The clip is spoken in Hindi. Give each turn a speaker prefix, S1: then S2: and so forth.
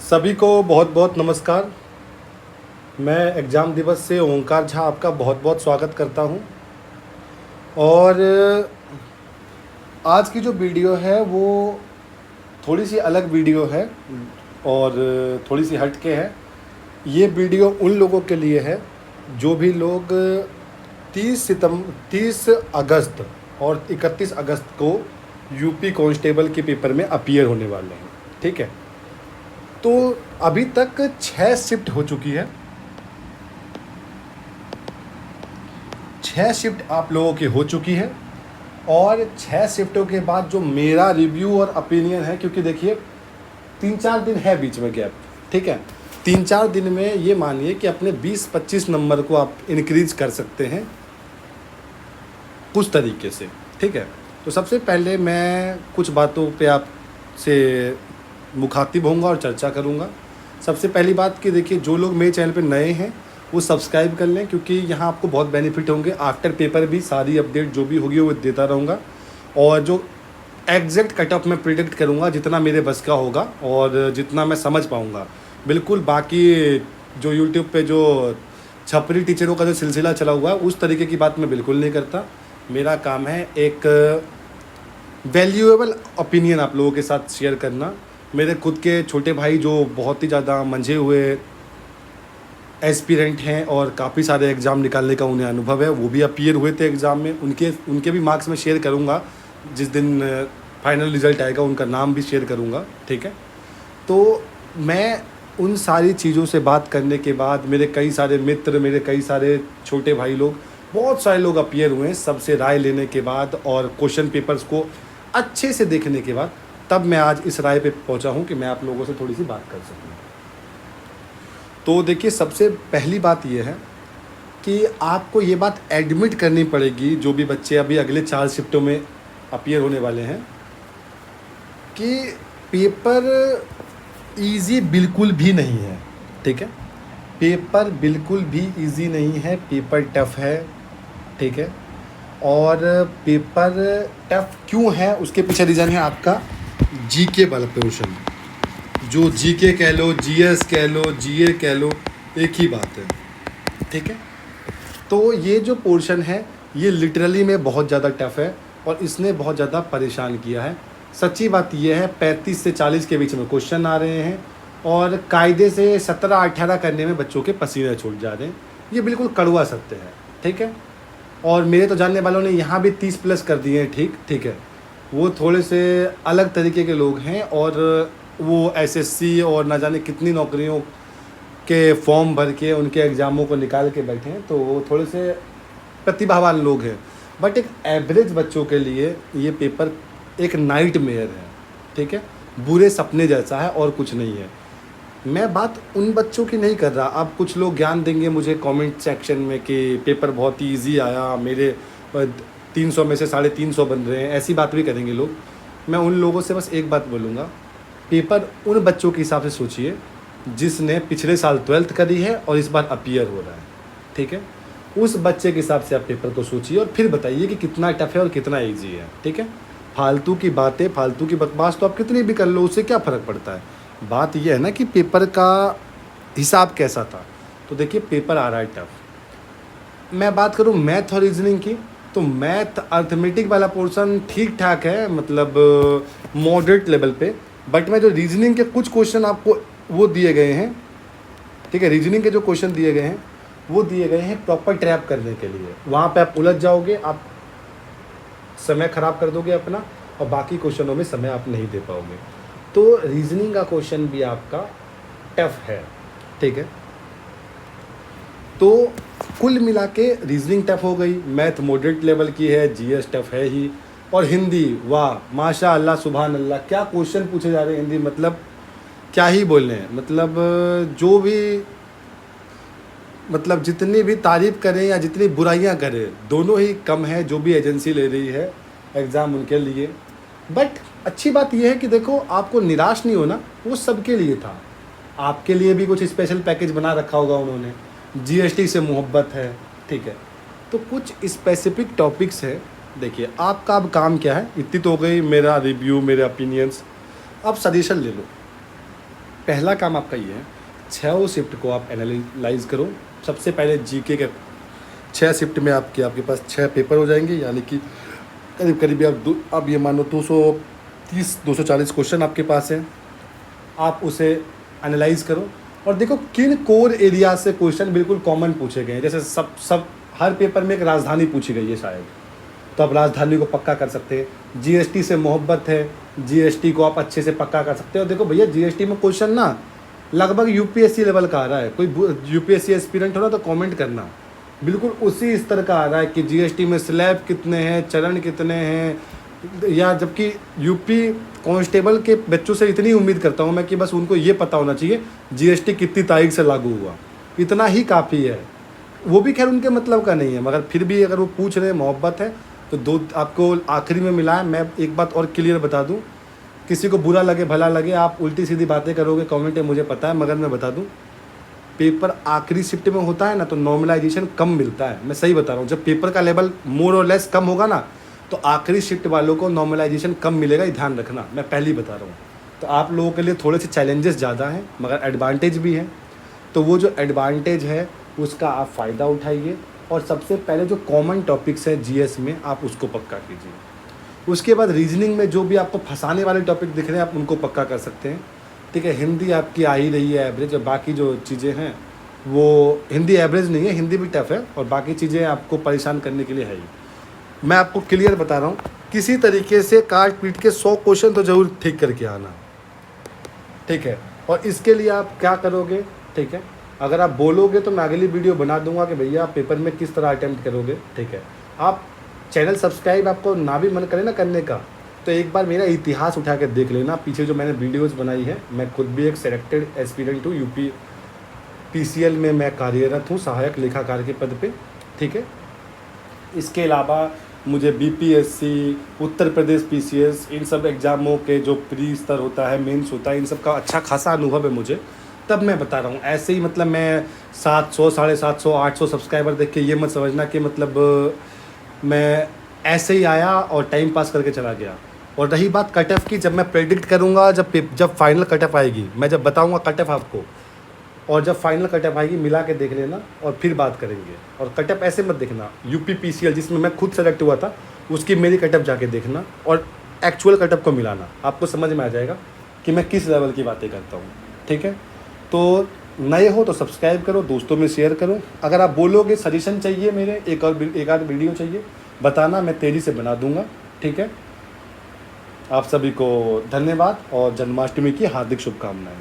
S1: सभी को बहुत बहुत नमस्कार। मैं एग्ज़ाम दिवस से ओंकार झा आपका बहुत बहुत स्वागत करता हूं। और आज की जो वीडियो है वो थोड़ी सी अलग वीडियो है और थोड़ी सी हट के है। ये वीडियो उन लोगों के लिए है जो भी लोग 30 अगस्त और 31 अगस्त को यूपी कांस्टेबल के पेपर में अपीयर होने वाले हैं। ठीक है, तो अभी तक 6 शिफ्ट हो चुकी है। 6 शिफ्ट आप लोगों की हो चुकी है और 6 शिफ्टों के बाद जो मेरा रिव्यू और ओपिनियन है, क्योंकि देखिए 3-4 दिन है बीच में गैप। ठीक है, 3-4 दिन में ये मानिए कि अपने 20-25 नंबर को आप इंक्रीज कर सकते हैं कुछ तरीके से। ठीक है, तो सबसे पहले मैं कुछ बातों पे आपसे मुखातिब होऊंगा और चर्चा करूंगा। सबसे पहली बात कि देखिए, जो लोग मेरे चैनल पे नए हैं वो सब्सक्राइब कर लें, क्योंकि यहाँ आपको बहुत बेनिफिट होंगे। आफ्टर पेपर भी सारी अपडेट जो भी होगी वो देता रहूँगा और जो एग्जैक्ट कट ऑफ मैं प्रिडिक्ट करूँगा जितना मेरे बस का होगा और जितना मैं समझ पाऊँगा। बिल्कुल बाकी जो यूट्यूब पे जो छपरी टीचरों का जो सिलसिला चला हुआ है उस तरीके की बात मैं बिल्कुल नहीं करता। मेरा काम है एक वैल्यूएबल ओपिनियन आप लोगों के साथ शेयर करना। मेरे खुद के छोटे भाई जो बहुत ही ज़्यादा मंझे हुए एस्पिरेंट हैं और काफ़ी सारे एग्ज़ाम निकालने का उन्हें अनुभव है, वो भी अपीयर हुए थे एग्ज़ाम में। उनके भी मार्क्स मैं शेयर करूँगा जिस दिन फाइनल रिज़ल्ट आएगा, उनका नाम भी शेयर करूँगा। ठीक है, तो मैं उन सारी चीज़ों से बात करने के बाद मेरे कई सारे मित्र, मेरे कई सारे छोटे भाई लोग, बहुत सारे लोग अपीयर हुए हैं। सबसे राय लेने के बाद और क्वेश्चन पेपर्स को अच्छे से देखने के बाद तब मैं आज इस राय पे पहुंचा हूं कि मैं आप लोगों से थोड़ी सी बात कर सकूं। तो देखिए, सबसे पहली बात यह है कि आपको ये बात एडमिट करनी पड़ेगी, जो भी बच्चे अभी अगले 4 शिफ्टों में अपीयर होने वाले हैं, कि पेपर इजी बिल्कुल भी नहीं है। ठीक है, पेपर बिल्कुल भी इजी नहीं है, पेपर टफ है। ठीक है, और पेपर टफ क्यों है उसके पीछे रीज़न है आपका जीके वाला पोर्शन। जो जीके कह लो, जीएस कह लो, जीए कह लो, एक ही बात है। ठीक है, तो ये जो पोर्शन है ये लिटरली में बहुत ज़्यादा टफ है और इसने बहुत ज़्यादा परेशान किया है। सच्ची बात ये है, 35 से 40 के बीच में क्वेश्चन आ रहे हैं और कायदे से 17-18 करने में बच्चों के पसीने छूट जा रहे हैं। ये बिल्कुल कड़वा सत्य है। ठीक है, और मेरे तो जानने वालों ने यहाँ भी 30 प्लस कर दिए हैं। ठीक है, वो थोड़े से अलग तरीके के लोग हैं और वो एसएससी और ना जाने कितनी नौकरियों के फॉर्म भर के उनके एग्ज़ामों को निकाल के बैठे हैं, तो वो थोड़े से प्रतिभावान लोग हैं। बट एक एवरेज बच्चों के लिए ये पेपर एक नाइटमेयर है। ठीक है, बुरे सपने जैसा है और कुछ नहीं है। मैं बात उन बच्चों की नहीं कर रहा। अब कुछ लोग ज्ञान देंगे मुझे कमेंट सेक्शन में कि पेपर बहुत ही ईजी आया, मेरे 300 में से 350 बन रहे हैं, ऐसी बात भी करेंगे लोग। मैं उन लोगों से बस एक बात बोलूँगा, पेपर उन बच्चों के हिसाब से सोचिए जिसने पिछले साल 12th करी है और इस बार अपीयर हो रहा है। ठीक है, उस बच्चे के हिसाब से आप पेपर को सोचिए और फिर बताइए कि कितना टफ है और कितना ईजी है। ठीक है, फालतू की बातें, फालतू की बकवास तो आप कितनी भी कर लो, उससे क्या फ़र्क पड़ता है। बात यह है ना कि पेपर का हिसाब कैसा था। तो देखिए, पेपर आ रहा है टफ। मैं बात करूं मैथ और रीजनिंग की, तो मैथ अर्थमेटिक वाला पोर्शन ठीक ठाक है, मतलब मॉडरेट लेवल पे। बट मैं जो रीजनिंग के कुछ क्वेश्चन आपको वो दिए गए हैं, ठीक है, रीजनिंग के जो क्वेश्चन दिए गए हैं वो दिए गए हैं प्रॉपर ट्रैप करने के लिए। वहाँ पे आप उलझ जाओगे, आप समय ख़राब कर दोगे अपना और बाकी क्वेश्चनों में समय आप नहीं दे पाओगे। तो रीजनिंग का क्वेश्चन भी आपका टफ है। ठीक है, तो कुल मिला के रीजनिंग टफ हो गई, मैथ मॉडरेट लेवल की है, जीएस टफ है ही, और हिंदी वाह माशा अल्लाह सुभान अल्लाह, क्या क्वेश्चन पूछे जा रहे हैं हिंदी, मतलब क्या ही बोल रहे हैं। मतलब जो भी, मतलब जितनी भी तारीफ़ करें या जितनी बुराइयां करें, दोनों ही कम है जो भी एजेंसी ले रही है एग्ज़ाम उनके लिए। बट अच्छी बात यह है कि देखो, आपको निराश नहीं होना, वो सबके लिए था। आपके लिए भी कुछ स्पेशल पैकेज बना रखा होगा उन्होंने, जीएसटी से मोहब्बत है। ठीक है, तो कुछ स्पेसिफिक टॉपिक्स है। देखिए, आपका अब काम क्या है, इतनी तो हो गई मेरा रिव्यू, मेरे ओपिनियंस। अब सजेशन ले लो। पहला काम आपका ये है, 6 शिफ्ट को आप एनालाइज करो। सबसे पहले जीके के 6 शिफ्ट में आपके पास 6 पेपर हो जाएंगे, यानी कि करीब करीब आप ये मान लो 230-240 क्वेश्चन आपके पास हैं। आप उसे एनालाइज करो और देखो किन कोर एरिया से क्वेश्चन बिल्कुल कॉमन पूछे गए हैं। जैसे सब हर पेपर में एक राजधानी पूछी गई है शायद, तो आप राजधानी को पक्का कर सकते हैं। जीएसटी से मोहब्बत है, जीएसटी को आप अच्छे से पक्का कर सकते हो। देखो भैया, जीएसटी में क्वेश्चन ना लगभग यूपीएससी लेवल का आ रहा है। कोई यूपीएससी एस्पिरेंट हो ना तो कमेंट करना, बिल्कुल उसी स्तर का आ रहा है कि जीएसटी में स्लैब कितने हैं, चरण कितने हैं। या जबकि यूपी कांस्टेबल के बच्चों से इतनी उम्मीद करता हूँ मैं कि बस उनको ये पता होना चाहिए जीएसटी कितनी तारीख से लागू हुआ, इतना ही काफ़ी है। वो भी खैर उनके मतलब का नहीं है, मगर फिर भी अगर वो पूछ रहे हैं, मोहब्बत है तो दो आपको आखिरी में मिला है। मैं एक बात और क्लियर बता दूं, किसी को बुरा लगे भला लगे, आप उल्टी सीधी बातें करोगे कमेंट में, मुझे पता है, मगर मैं बता दूं, पेपर आखिरी शिफ्ट में होता है ना तो नॉर्मलाइजेशन कम मिलता है। मैं सही बता रहा हूँ, जब पेपर का लेवल मोर और लेस कम होगा ना तो आखिरी शिफ्ट वालों को नॉर्मलाइजेशन कम मिलेगा, ये ध्यान रखना, मैं पहले ही बता रहा हूँ। तो आप लोगों के लिए थोड़े से चैलेंजेस ज़्यादा हैं मगर एडवांटेज भी हैं। तो वो जो एडवांटेज है उसका आप फ़ायदा उठाइए और सबसे पहले जो कॉमन टॉपिक्स है जीएस में आप उसको पक्का कीजिए। उसके बाद रीजनिंग में जो भी आपको फंसाने वाले टॉपिक दिख रहे हैं आप उनको पक्का कर सकते हैं, ठीक है। हिंदी आपकी आ ही रही है एवरेज, और बाकी जो चीज़ें हैं वो हिंदी एवरेज नहीं है, हिंदी भी टफ है और बाकी चीज़ें आपको परेशान करने के लिए है ही। मैं आपको क्लियर बता रहा हूँ, किसी तरीके से काट पीट के 100 क्वेश्चन तो ज़रूर ठीक करके आना, ठीक है। और इसके लिए आप क्या करोगे, ठीक है, अगर आप बोलोगे तो मैं अगली वीडियो बना दूंगा कि भैया आप पेपर में किस तरह अटैम्प्ट करोगे, ठीक है। आप चैनल सब्सक्राइब आपको ना भी मन करे ना करने का तो एक बार मेरा इतिहास उठा के देख लेना, पीछे जो मैंने वीडियोस बनाई है। मैं खुद भी एक सेलेक्टेड एस्पिरेंट हूँ, यूपी पीसीएल में मैं कार्यरत हूँ, सहायक लेखाकार के पद पे, ठीक है। इसके अलावा मुझे बीपीएससी, उत्तर प्रदेश पीसीएस, इन सब एग्ज़ामों के जो प्री स्तर होता है, मेंस होता है, इन सब का अच्छा खासा अनुभव है मुझे। तब मैं बता रहा हूँ, ऐसे ही मतलब मैं 700, 750, 800 सब्सक्राइबर देख के ये मत समझना कि मतलब मैं ऐसे ही आया और टाइम पास करके चला गया। और रही बात कट ऑफ की, जब मैं प्रेडिक्ट करूँगा, जब फाइनल कट ऑफ आएगी, मैं जब बताऊँगा कट ऑफ आपको, और जब फाइनल कट ऑफ आएगी मिला के देख लेना और फिर बात करेंगे। और कट ऑफ ऐसे मत देखना, यूपी पीसीएल जिसमें मैं खुद सेलेक्ट हुआ था उसकी मेरी कट ऑफ जाके देखना और एक्चुअल कट ऑफ को मिलाना, आपको समझ में आ जाएगा कि मैं किस लेवल की बातें करता हूँ, ठीक है। तो नए हो तो सब्सक्राइब करो, दोस्तों में शेयर करो। अगर आप बोलोगे सजेशन चाहिए मेरे, एक आध वीडियो चाहिए, बताना, मैं तेज़ी से बना दूंगा, ठीक है। आप सभी को धन्यवाद और जन्माष्टमी की हार्दिक शुभकामनाएं।